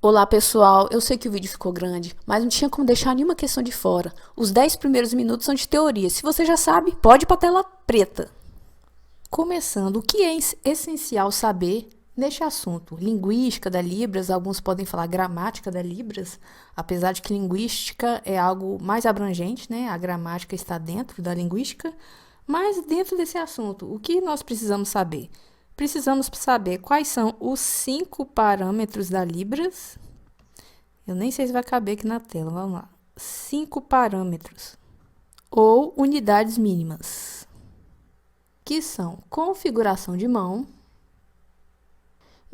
Olá pessoal, eu sei que o vídeo ficou grande, mas não tinha como deixar nenhuma questão de fora. Os 10 primeiros minutos são de teoria. Se você já sabe, pode ir para a tela preta. Começando, o que é essencial saber neste assunto? Linguística da Libras, alguns podem falar gramática da Libras, apesar de que linguística é algo mais abrangente, né? A gramática está dentro da linguística, mas dentro desse assunto, o que nós precisamos saber? Precisamos saber quais são os 5 parâmetros da Libras. Eu nem sei se vai caber aqui na tela, vamos lá. 5 parâmetros ou unidades mínimas, que são configuração de mão.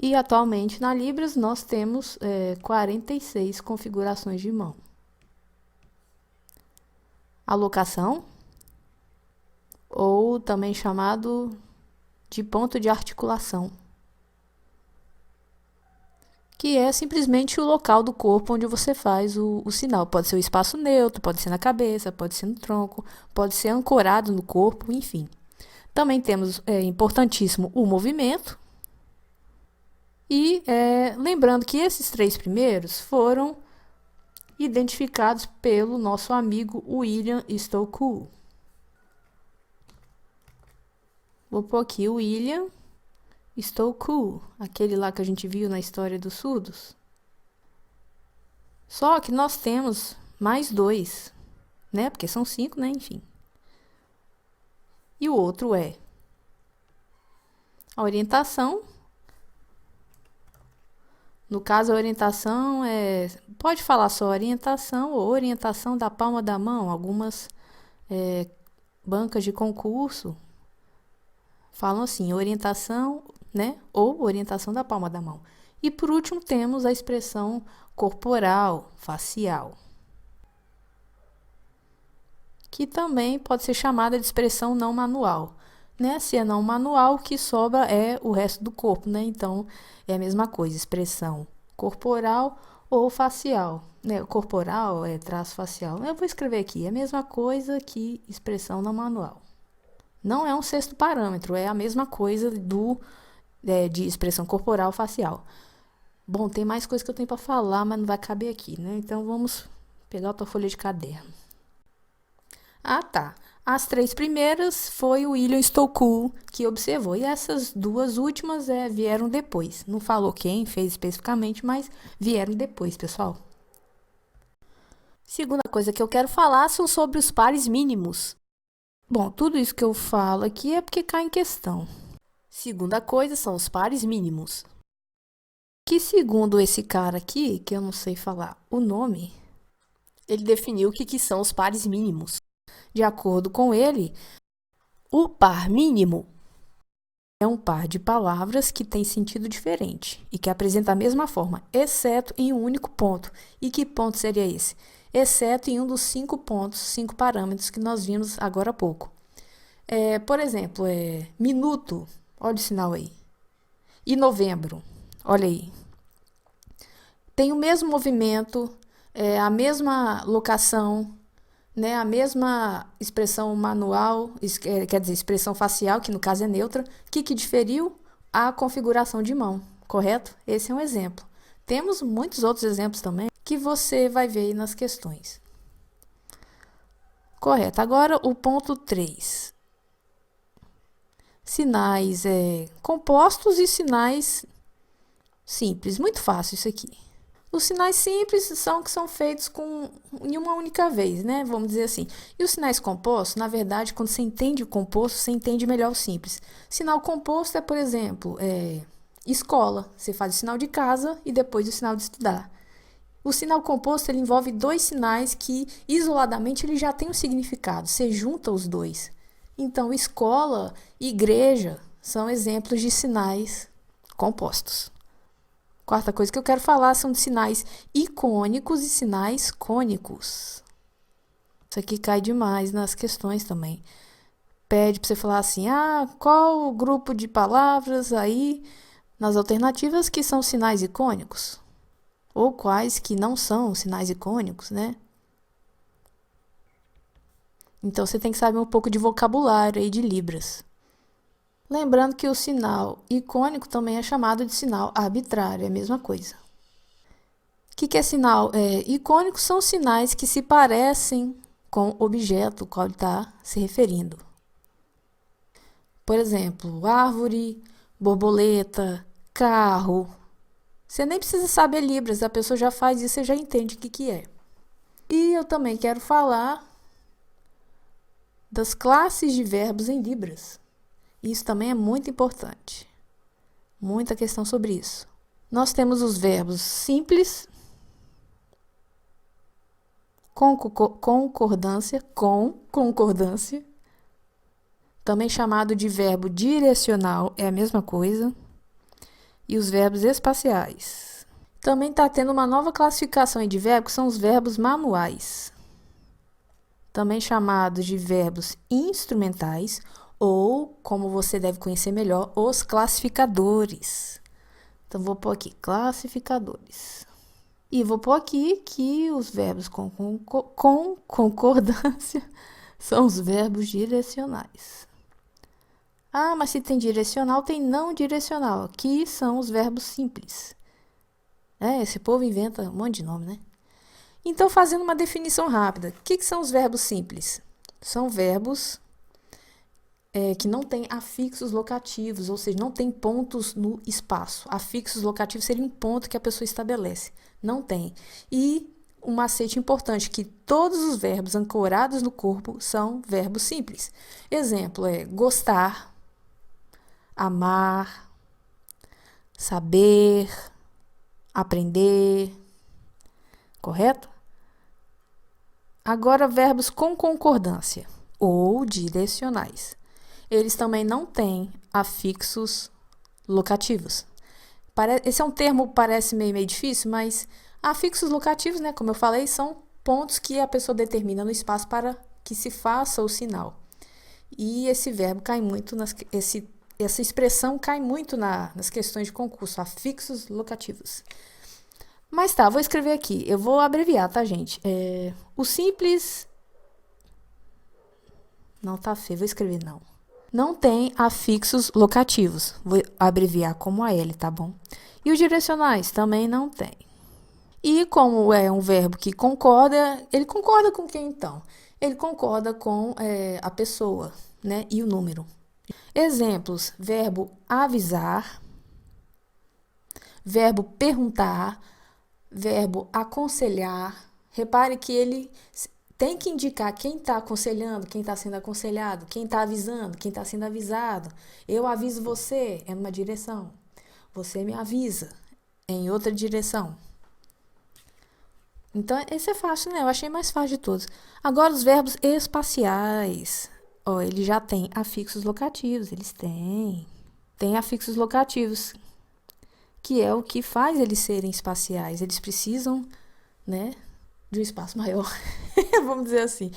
E atualmente na Libras nós temos 46 configurações de mão. Alocação, ou também chamado de ponto de articulação, que é simplesmente o local do corpo onde você faz o sinal. Pode ser o espaço neutro, pode ser na cabeça, pode ser no tronco, pode ser ancorado no corpo, enfim. Também temos, importantíssimo, o movimento. E lembrando que esses 3 primeiros foram identificados pelo nosso amigo William Stokes. Vou pôr aqui o William Stokes, aquele lá que a gente viu na história dos surdos. Só que nós temos mais 2, né? Porque são 5, né? Enfim. E o outro é a orientação. No caso, a orientação pode falar só orientação ou orientação da palma da mão. Algumas bancas de concurso falam assim, orientação, né? Ou orientação da palma da mão. E por último, temos a expressão corporal, facial, que também pode ser chamada de expressão não manual. Né? Se é não manual, o que sobra é o resto do corpo, né? Então, é a mesma coisa, expressão corporal ou facial. Né? Corporal é traço facial. Eu vou escrever aqui, é a mesma coisa que expressão não manual. Não é um sexto parâmetro, é a mesma coisa de expressão corporal facial. Bom, tem mais coisa que eu tenho para falar, mas não vai caber aqui, né? Então, vamos pegar outra folha de caderno. Ah, tá. As 3 primeiras foi o William Stokes que observou. E essas 2 últimas vieram depois. Não falou quem fez especificamente, mas vieram depois, pessoal. Segunda coisa que eu quero falar são sobre os pares mínimos. Bom, tudo isso que eu falo aqui é porque cai em questão. Segunda coisa são os pares mínimos. Que segundo esse cara aqui, que eu não sei falar o nome, ele definiu o que são os pares mínimos. De acordo com ele, o par mínimo é um par de palavras que tem sentido diferente e que apresenta a mesma forma, exceto em um único ponto. E que ponto seria esse? Exceto em um dos 5 pontos, 5 parâmetros que nós vimos agora há pouco. Por exemplo, minuto, olha o sinal aí. E novembro, olha aí. Tem o mesmo movimento, a mesma locação, né, a mesma expressão manual, quer dizer, expressão facial, que no caso é neutra. O que diferiu? A configuração de mão, correto? Esse é um exemplo. Temos muitos outros exemplos também que você vai ver aí nas questões. Correto. Agora, o ponto 3. Sinais compostos e sinais simples. Muito fácil isso aqui. Os sinais simples são que são feitos em uma única vez, né? Vamos dizer assim. E os sinais compostos, na verdade, quando você entende o composto, você entende melhor o simples. Sinal composto é, por exemplo, escola. Você faz o sinal de casa e depois o sinal de estudar. O sinal composto ele envolve 2 sinais que, isoladamente, ele já tem um significado. Você junta os 2. Então, escola e igreja são exemplos de sinais compostos. Quarta coisa que eu quero falar são de sinais icônicos e sinais cônicos. Isso aqui cai demais nas questões também. Pede para você falar assim, qual o grupo de palavras aí nas alternativas que são sinais icônicos? Ou quais que não são sinais icônicos, né? Então, você tem que saber um pouco de vocabulário aí de Libras. Lembrando que o sinal icônico também é chamado de sinal arbitrário, é a mesma coisa. que é sinal icônico? São sinais que se parecem com o objeto ao qual ele está se referindo. Por exemplo, árvore, borboleta, carro. Você nem precisa saber Libras, a pessoa já faz isso, você já entende o que é. E eu também quero falar das classes de verbos em Libras. Isso também é muito importante. Muita questão sobre isso. Nós temos os verbos simples, com concordância, também chamado de verbo direcional, é a mesma coisa, e os verbos espaciais. Também está tendo uma nova classificação de verbos, que são os verbos manuais, também chamados de verbos instrumentais, ou, como você deve conhecer melhor, os classificadores. Então, vou pôr aqui, classificadores. E vou pôr aqui que os verbos com concordância são os verbos direcionais. Ah, mas se tem direcional, tem não direcional. Aqui são os verbos simples. Esse povo inventa um monte de nome, né? Então, fazendo uma definição rápida, o que são os verbos simples? São verbos que não têm afixos locativos, ou seja, não tem pontos no espaço. Afixos locativos seria um ponto que a pessoa estabelece. Não tem. E um macete importante, que todos os verbos ancorados no corpo são verbos simples. Exemplo gostar, amar, saber, aprender. Correto? Agora, verbos com concordância ou direcionais. Eles também não têm afixos locativos. Esse é um termo, parece meio difícil, mas afixos locativos, né, como eu falei, são pontos que a pessoa determina no espaço para que se faça o sinal. E esse verbo cai muito, essa expressão cai muito nas questões de concurso, afixos locativos. Mas tá, vou escrever aqui. Eu vou abreviar, tá, gente? O simples... Não tá feio, vou escrever não. Não tem afixos locativos. Vou abreviar como AL, tá bom? E os direcionais também não tem. E como é um verbo que concorda, ele concorda com quem então? Ele concorda com a pessoa, né? E o número. Exemplos: verbo avisar, verbo perguntar, verbo aconselhar. Repare que ele tem que indicar quem está aconselhando, quem está sendo aconselhado, quem está avisando, quem está sendo avisado. Eu aviso você, é numa direção. Você me avisa, é em outra direção. Então, esse é fácil, né? Eu achei mais fácil de todos. Agora, os verbos espaciais. Eles já têm afixos locativos, eles têm. Tem afixos locativos, que é o que faz eles serem espaciais. Eles precisam, né, de um espaço maior. Vamos dizer assim.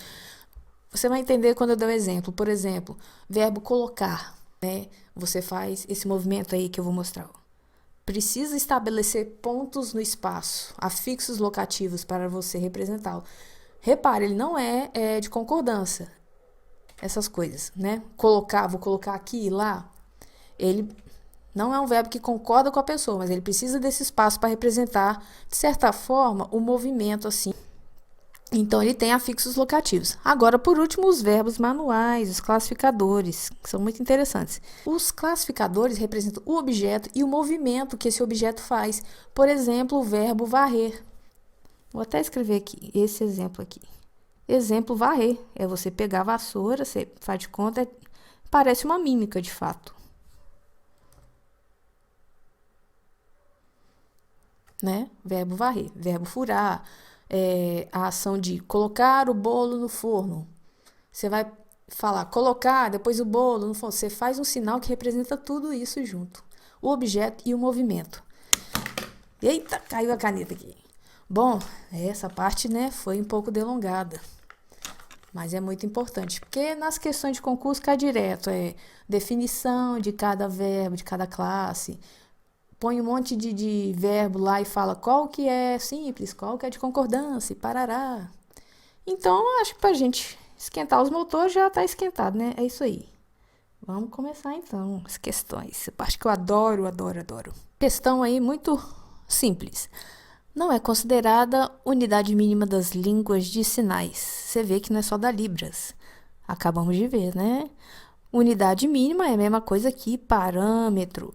Você vai entender quando eu der o exemplo. Por exemplo, verbo colocar, né? Você faz esse movimento aí que eu vou mostrar. Precisa estabelecer pontos no espaço, afixos locativos para você representá-lo. Repare, ele não é de concordância. Essas coisas, né? Colocar, vou colocar aqui e lá. Ele não é um verbo que concorda com a pessoa, mas ele precisa desse espaço para representar, de certa forma, o movimento assim. Então, ele tem afixos locativos. Agora, por último, os verbos manuais, os classificadores, que são muito interessantes. Os classificadores representam o objeto e o movimento que esse objeto faz. Por exemplo, o verbo varrer. Vou até escrever aqui, esse exemplo aqui. Exemplo, varrer. É você pegar a vassoura, você faz de conta, parece uma mímica, de fato. Né? Verbo varrer. Verbo furar. A ação de colocar o bolo no forno. Você vai falar colocar, depois o bolo no forno. Você faz um sinal que representa tudo isso junto. O objeto e o movimento. Eita, caiu a caneta aqui. Bom, essa parte, né, foi um pouco delongada. Mas é muito importante, porque nas questões de concurso cai direto. Definição de cada verbo, de cada classe. Põe um monte de verbo lá e fala qual que é simples, qual que é de concordância, e parará. Então, acho que pra gente esquentar os motores já tá esquentado, né? É isso aí. Vamos começar então as questões. Essa parte que eu adoro, adoro, adoro. Questão aí muito simples. Não é considerada unidade mínima das línguas de sinais. Você vê que não é só da Libras. Acabamos de ver, né? Unidade mínima é a mesma coisa que parâmetro.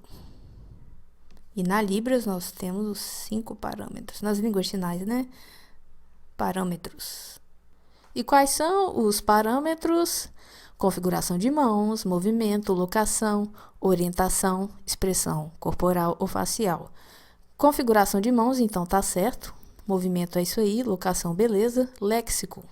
E na Libras nós temos os 5 parâmetros. Nas línguas de sinais, né? Parâmetros. E quais são os parâmetros? Configuração de mãos, movimento, locação, orientação, expressão corporal ou facial. Configuração de mãos, então tá certo. Movimento é isso aí, locação, beleza. Léxico.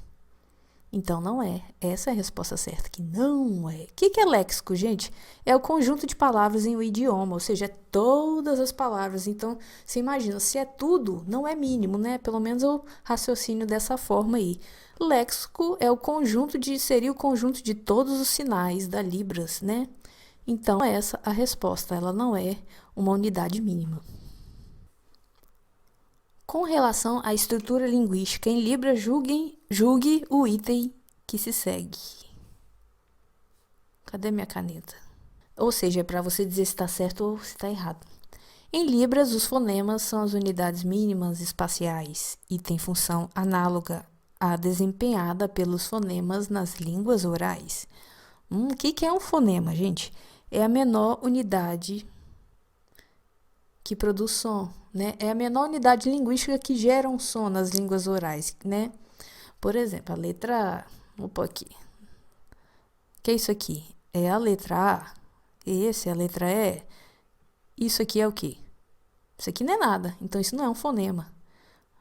Então não é. Essa é a resposta certa, que não é. O que é léxico, gente? É o conjunto de palavras em um idioma, ou seja, é todas as palavras. Então, você imagina, se é tudo, não é mínimo, né? Pelo menos eu raciocínio dessa forma aí. Léxico é o conjunto seria o conjunto de todos os sinais da Libras, né? Então, essa é a resposta, ela não é uma unidade mínima. Com relação à estrutura linguística em Libras, julgue o item que se segue. Cadê minha caneta? Ou seja, é para você dizer se está certo ou se está errado. Em Libras, os fonemas são as unidades mínimas espaciais e têm função análoga à desempenhada pelos fonemas nas línguas orais. O que é um fonema, gente? É a menor unidade que produz som, né? É a menor unidade linguística que gera um som nas línguas orais, né? Por exemplo, a letra A, vou pôr aqui. O que é isso aqui? É a letra A. Esse é a letra E. Isso aqui é o quê? Isso aqui não é nada, então isso não é um fonema.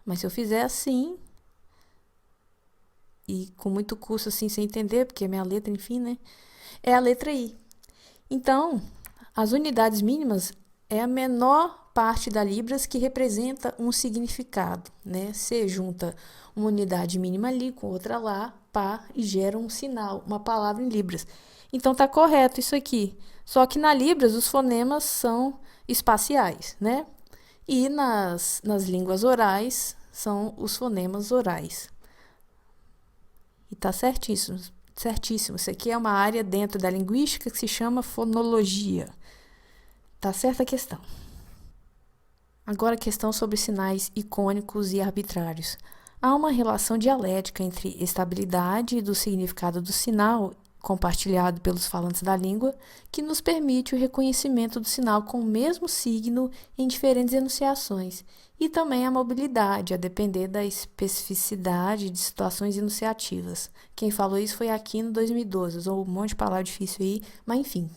Mas se eu fizer assim, e com muito custo assim, sem entender, porque é minha letra, enfim, né? É a letra I. Então, as unidades mínimas é a menor parte da Libras que representa um significado, né? Você junta uma unidade mínima ali com outra lá, pá, e gera um sinal, uma palavra em Libras. Então, tá correto isso aqui. Só que na Libras, os fonemas são espaciais, né? E nas línguas orais, são os fonemas orais. E tá certíssimo, certíssimo. Isso aqui é uma área dentro da linguística que se chama fonologia. Tá certa a questão. Agora a questão sobre sinais icônicos e arbitrários. Há uma relação dialética entre estabilidade do significado do sinal compartilhado pelos falantes da língua, que nos permite o reconhecimento do sinal com o mesmo signo em diferentes enunciações, e também a mobilidade, a depender da especificidade de situações enunciativas. Quem falou isso foi Aquino em 2012, usou um monte de palavra difícil aí, mas enfim,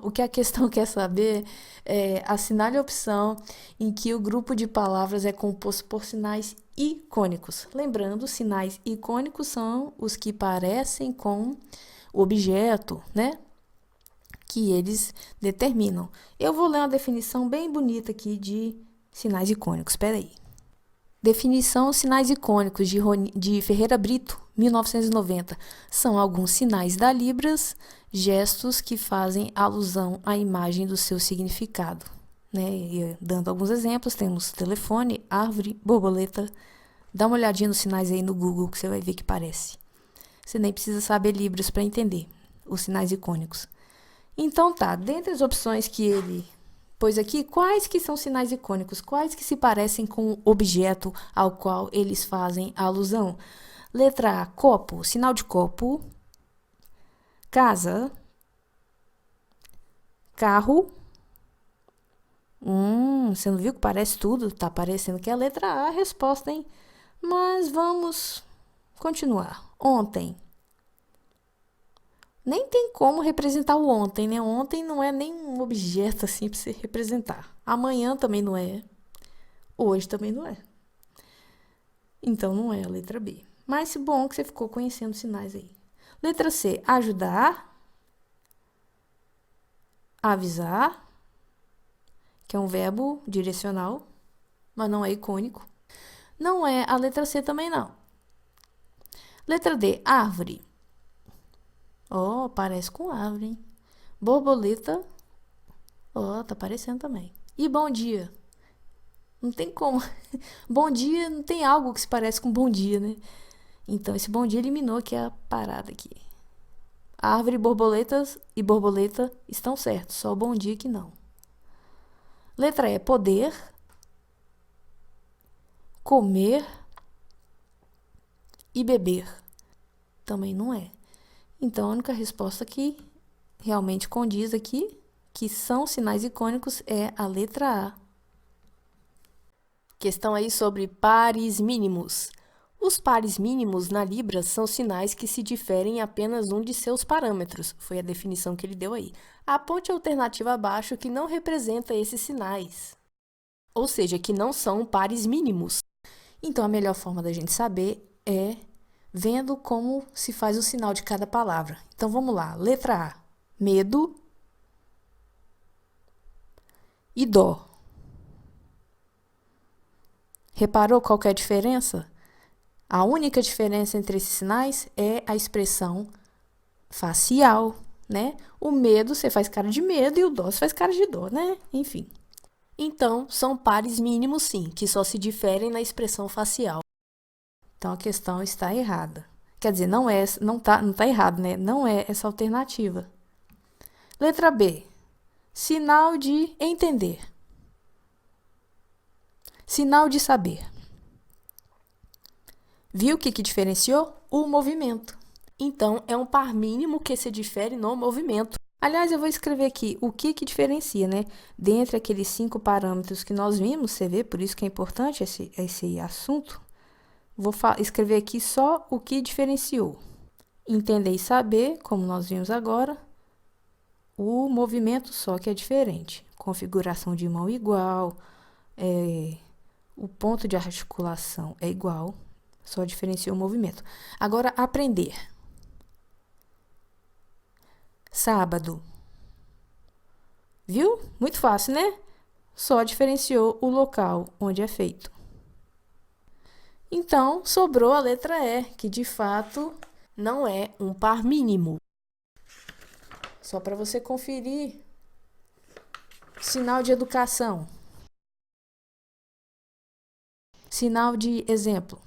o que a questão quer saber é assinale a opção em que o grupo de palavras é composto por sinais icônicos. Lembrando, sinais icônicos são os que parecem com o objeto, né? Que eles determinam. Eu vou ler uma definição bem bonita aqui de sinais icônicos. Espera aí. Definição sinais icônicos de Ferreira Brito, 1990. São alguns sinais da Libras, gestos que fazem alusão à imagem do seu significado. Né? E, dando alguns exemplos, temos telefone, árvore, borboleta. Dá uma olhadinha nos sinais aí no Google que você vai ver que parece. Você nem precisa saber Libras para entender os sinais icônicos. Então tá, dentre as opções que ele pôs aqui, quais que são sinais icônicos? Quais que se parecem com o objeto ao qual eles fazem alusão? Letra A, copo, sinal de copo. Casa. Carro. Você não viu que parece tudo? Tá parecendo que é a letra A a resposta, hein? Mas vamos continuar. Ontem. Nem tem como representar o ontem, né? Ontem não é nem um objeto assim para você representar. Amanhã também não é. Hoje também não é. Então não é a letra B. Mas bom que você ficou conhecendo os sinais aí. Letra C, ajudar. Avisar, que é um verbo direcional, mas não é icônico. Não é a letra C também não. Letra D, árvore. Ó, parece com árvore, hein? Borboleta. Ó, tá parecendo também. E bom dia. Não tem como. Bom dia, não tem algo que se parece com bom dia, né? Então, esse bom dia eliminou aqui a parada aqui. A árvore, borboletas e borboleta estão certos, só o bom dia que não. Letra E, poder. comer e beber. Também não é. Então, a única resposta que realmente condiz aqui, que são sinais icônicos, é a letra A. Questão aí sobre pares mínimos. Os pares mínimos na Libras são sinais que se diferem em apenas um de seus parâmetros. Foi a definição que ele deu aí. Aponte a alternativa abaixo que não representa esses sinais. Ou seja, que não são pares mínimos. Então, a melhor forma da gente saber é vendo como se faz o sinal de cada palavra. Então, vamos lá. Letra A, medo e dó. Reparou qual que é a diferença? A única diferença entre esses sinais é a expressão facial, né? O medo, você faz cara de medo, e o dó, você faz cara de dó, né? Enfim. Então, são pares mínimos, sim, que só se diferem na expressão facial. Então, a questão está errada. Quer dizer, não tá errado, né? Não é essa alternativa. Letra B. Sinal de entender. Sinal de saber. Viu o que diferenciou? O movimento. Então, é um par mínimo que se difere no movimento. Aliás, eu vou escrever aqui o que diferencia, né? Dentre aqueles 5 parâmetros que nós vimos, você vê, por isso que é importante esse assunto. Vou escrever aqui só o que diferenciou. Entender e saber, como nós vimos agora, o movimento só que é diferente. Configuração de mão igual, o ponto de articulação é igual, só diferencia o movimento. Agora, aprender. Sábado. Viu? Muito fácil, né? Só diferenciou o local onde é feito. Então, sobrou a letra E, que de fato não é um par mínimo. Só para você conferir. Sinal de educação. Sinal de exemplo.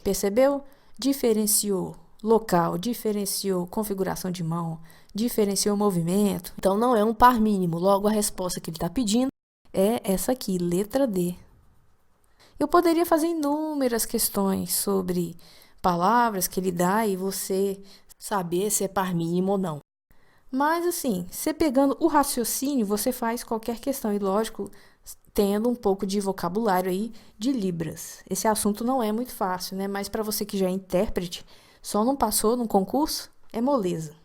Percebeu? Diferenciou local, diferenciou configuração de mão, diferenciou movimento. Então, não é um par mínimo. Logo, a resposta que ele está pedindo é essa aqui, letra D. Eu poderia fazer inúmeras questões sobre palavras que ele dá e você saber se é par mínimo ou não. Mas, assim, você pegando o raciocínio, você faz qualquer questão. E, lógico, tendo um pouco de vocabulário aí de Libras. Esse assunto não é muito fácil, né? Mas para você que já é intérprete, só não passou no concurso, é moleza.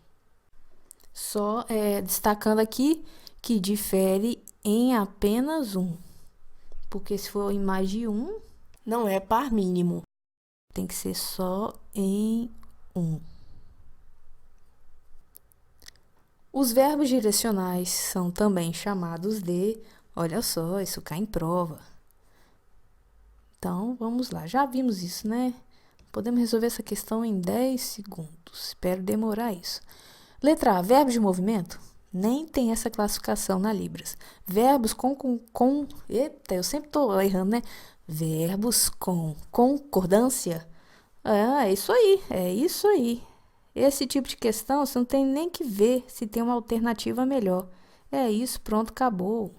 Só destacando aqui que difere em apenas um. Porque se for em mais de um, não é par mínimo. Tem que ser só em um. Os verbos direcionais são também chamados de... Olha só, isso cai em prova. Então, vamos lá. Já vimos isso, né? Podemos resolver essa questão em 10 segundos. Espero demorar isso. Letra A, verbos de movimento. Nem tem essa classificação na Libras. Verbos com eita, eu sempre estou errando, né? Verbos com concordância. É isso aí, é isso aí. Esse tipo de questão, você não tem nem que ver se tem uma alternativa melhor. É isso, pronto, acabou.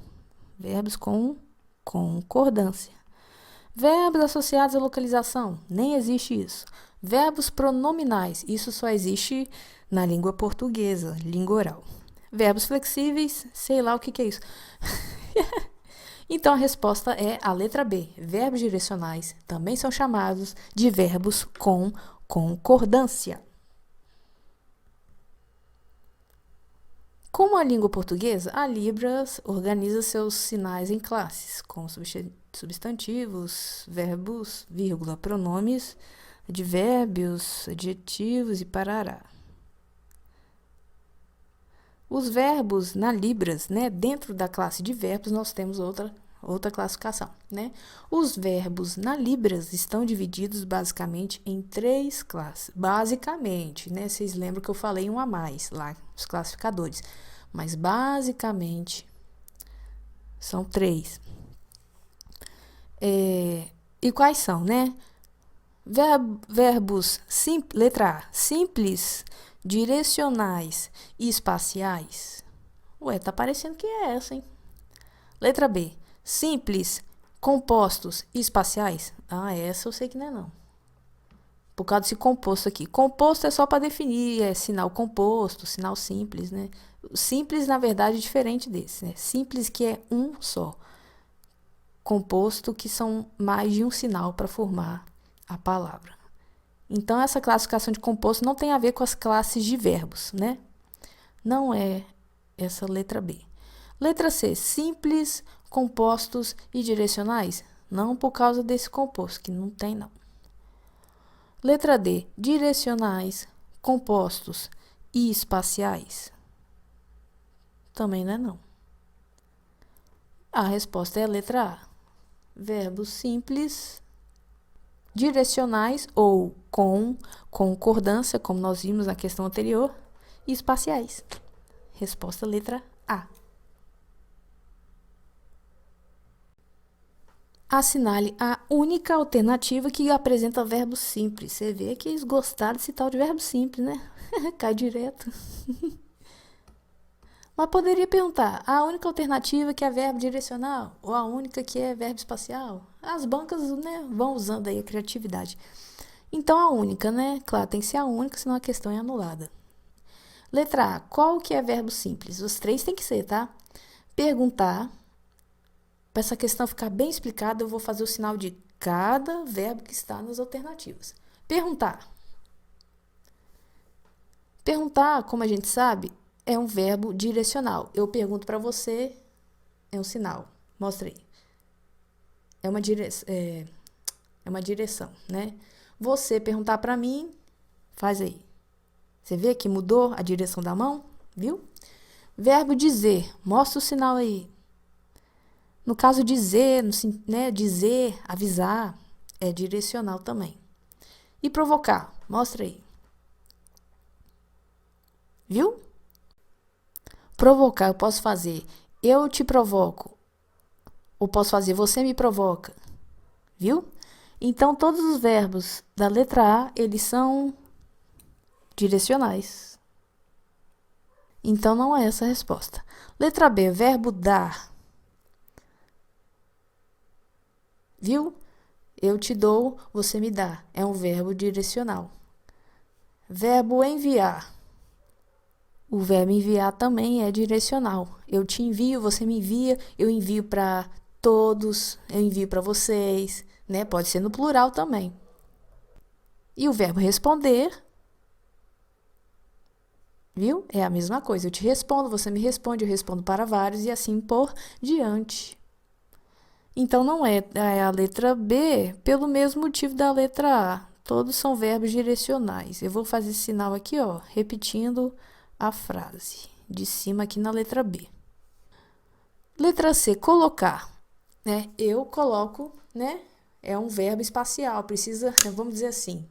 Verbos com concordância. Verbos associados à localização, nem existe isso. Verbos pronominais, isso só existe na língua portuguesa, língua oral. Verbos flexíveis, sei lá o que é isso. Então, a resposta é a letra B. Verbos direcionais também são chamados de verbos com concordância. Como a língua portuguesa, a Libras organiza seus sinais em classes, com substantivos, verbos, vírgula, pronomes, advérbios, adjetivos e parará. Os verbos na Libras, né, dentro da classe de verbos, nós temos outra classificação, né? Os verbos na Libras estão divididos basicamente em 3 classes. Basicamente, né? Vocês lembram que eu falei um a mais lá, os classificadores. Mas basicamente são 3. E quais são, né? Verbos, letra A, simples, direcionais e espaciais. Ué, tá parecendo que é essa, hein? Letra B, simples, Compostos e espaciais? Ah, essa eu sei que não é não. Por causa desse composto aqui. Composto é só para definir, é sinal composto, sinal simples, né? Simples, na verdade, é diferente desse, né? Simples que é um só. Composto que são mais de um sinal para formar a palavra. Então, essa classificação de composto não tem a ver com as classes de verbos, né? Não é essa letra B. Letra C, simples, compostos e direcionais? Não por causa desse composto, que não tem não. Letra D, direcionais, compostos e espaciais? Também não é não. A resposta é a letra A. Verbos simples, direcionais ou com concordância, como nós vimos na questão anterior, e espaciais. Resposta letra A. Assinale a única alternativa que apresenta verbo simples. Você vê que eles gostaram desse tal de verbo simples, né? Cai direto. Mas poderia perguntar, a única alternativa que é verbo direcional ou a única que é verbo espacial? As bancas, né, vão usando aí a criatividade. Então, a única, né? Claro, tem que ser a única, senão a questão é anulada. Letra A, qual que é verbo simples? Os três tem que ser, tá? Perguntar. Para essa questão ficar bem explicada, eu vou fazer o sinal de cada verbo que está nas alternativas. Perguntar. Perguntar, como a gente sabe, é um verbo direcional. Eu pergunto para você, é um sinal. Mostra aí. É uma direção, né? Você perguntar para mim, faz aí. Você vê que mudou a direção da mão? Viu? Verbo dizer. Mostra o sinal aí. No caso dizer, né, dizer, avisar, é direcional também. E provocar, mostra aí. Viu? Provocar, eu posso fazer eu te provoco. Ou posso fazer você me provoca. Viu? Então, todos os verbos da letra A, eles são direcionais. Então, não é essa a resposta. Letra B, verbo dar. Viu? Eu te dou, você me dá. É um verbo direcional. Verbo enviar. O verbo enviar também é direcional. Eu te envio, você me envia, eu envio para todos, eu envio para vocês, né? Pode ser no plural também. E o verbo responder, viu? É a mesma coisa. Eu te respondo, você me responde, eu respondo para vários e assim por diante. Então, não é a letra B pelo mesmo motivo da letra A. Todos são verbos direcionais. Eu vou fazer esse sinal aqui, ó, repetindo a frase de cima aqui na letra B. Letra C, colocar. Né? Eu coloco, né? É um verbo espacial, precisa, vamos dizer assim,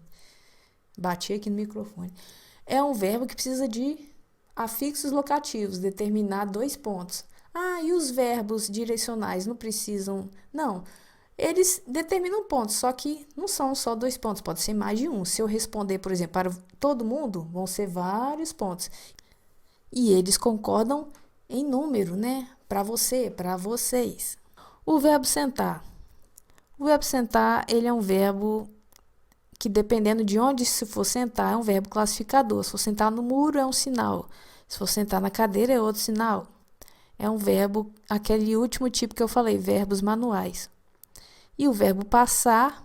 bati aqui no microfone. É um verbo que precisa de afixos locativos, determinar 2 pontos. Ah, e os verbos direcionais não precisam? Não, eles determinam pontos, só que não são só 2 pontos, pode ser mais de um. Se eu responder, por exemplo, para todo mundo, vão ser vários pontos. E eles concordam em número, né? Para você, para vocês. O verbo sentar. O verbo sentar, ele é um verbo que, dependendo de onde se for sentar, é um verbo classificador. Se for sentar no muro, é um sinal. Se for sentar na cadeira, é outro sinal. É um verbo, aquele último tipo que eu falei, verbos manuais. E o verbo passar,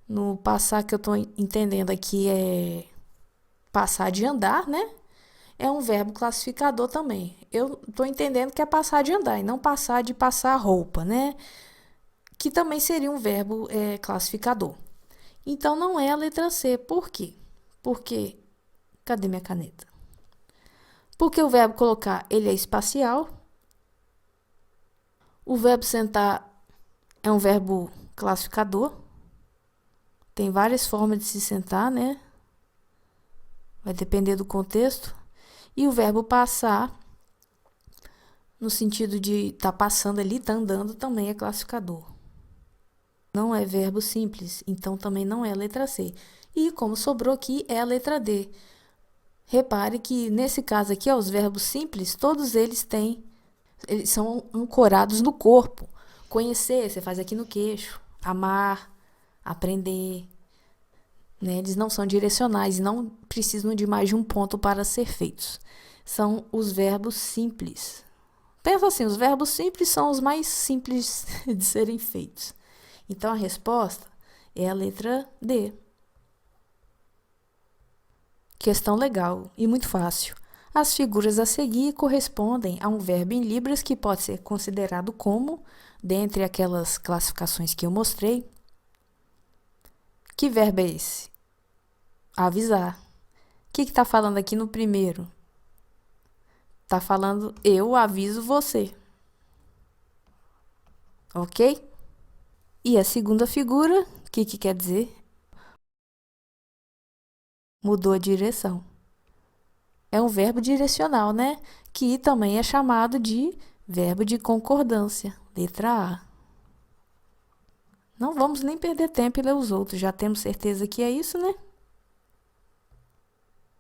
no passar que eu estou entendendo aqui é passar de andar, né? É um verbo classificador também. Eu estou entendendo que é passar de andar e não passar de passar roupa, né? Que também seria um verbo classificador. Então, não é a letra C. Por quê? Porque, cadê minha caneta? Porque o verbo colocar, ele é espacial. O verbo sentar é um verbo classificador. Tem várias formas de se sentar, né? Vai depender do contexto. E o verbo passar, no sentido de estar passando ali, estar andando, também é classificador. Não é verbo simples, então também não é a letra C. E como sobrou aqui, é a letra D. Repare que, nesse caso aqui, os verbos simples, todos eles são ancorados no corpo. Conhecer, você faz aqui no queixo. Amar, aprender, né? Eles não são direcionais, não precisam de mais de um ponto para ser feitos. São os verbos simples. Pensa assim, os verbos simples são os mais simples de serem feitos. Então, a resposta é a letra D. Questão legal e muito fácil. As figuras a seguir correspondem a um verbo em libras que pode ser considerado como, dentre aquelas classificações que eu mostrei. Que verbo é esse? Avisar. O que está falando aqui no primeiro? Está falando eu aviso você. Ok? E a segunda figura, o que quer dizer? Mudou a direção. É um verbo direcional, né? Que também é chamado de verbo de concordância. Letra A. Não vamos nem perder tempo e ler os outros. Já temos certeza que é isso, né?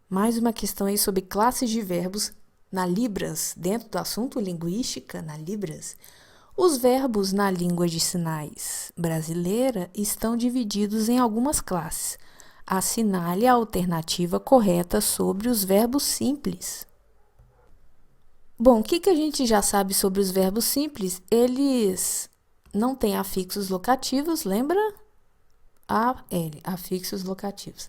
Mais uma questão aí sobre classes de verbos na Libras, dentro do assunto linguística, na Libras. Os verbos na língua de sinais brasileira estão divididos em algumas classes. Assinale a alternativa correta sobre os verbos simples. Bom, o que a gente já sabe sobre os verbos simples? Eles não têm afixos locativos, lembra? Afixos locativos.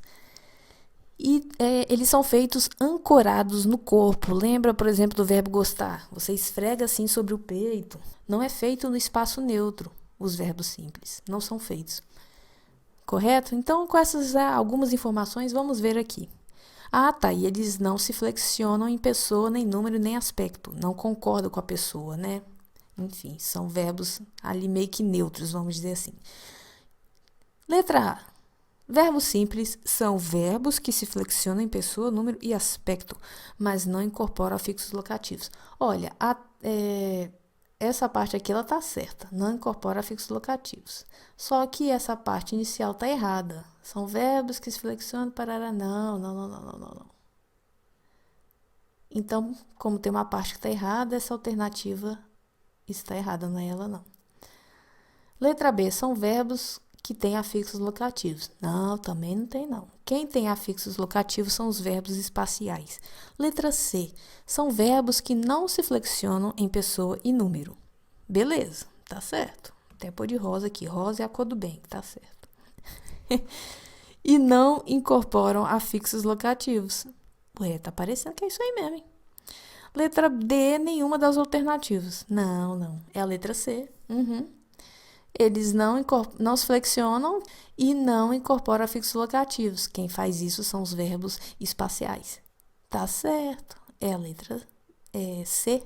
E eles são feitos ancorados no corpo. Lembra, por exemplo, do verbo gostar? Você esfrega assim sobre o peito. Não é feito no espaço neutro, os verbos simples. Não são feitos. Correto? Então, com essas algumas informações, vamos ver aqui. Tá, e eles não se flexionam em pessoa, nem número, nem aspecto. Não concordam com a pessoa, né? Enfim, são verbos ali meio que neutros, vamos dizer assim. Letra A. Verbos simples são verbos que se flexionam em pessoa, número e aspecto, mas não incorporam afixos locativos. Olha, essa parte aqui ela tá certa, não incorpora afixos locativos. Só que essa parte inicial tá errada. São verbos que se flexionam para não. Então, como tem uma parte que está errada, essa alternativa está errada, não é ela não. Letra B, são verbos que têm afixos locativos. Não, também não tem não. Quem tem afixos locativos são os verbos espaciais. Letra C, são verbos que não se flexionam em pessoa e número. Beleza, tá certo. Até pôr de rosa aqui. Rosa é a cor do bem, tá certo. E não incorporam afixos locativos. Ué, tá parecendo que é isso aí mesmo, hein? Letra D, nenhuma das alternativas. Não. É a letra C. Eles não se flexionam e não incorporam afixos locativos. Quem faz isso são os verbos espaciais. Tá certo. É a letra C.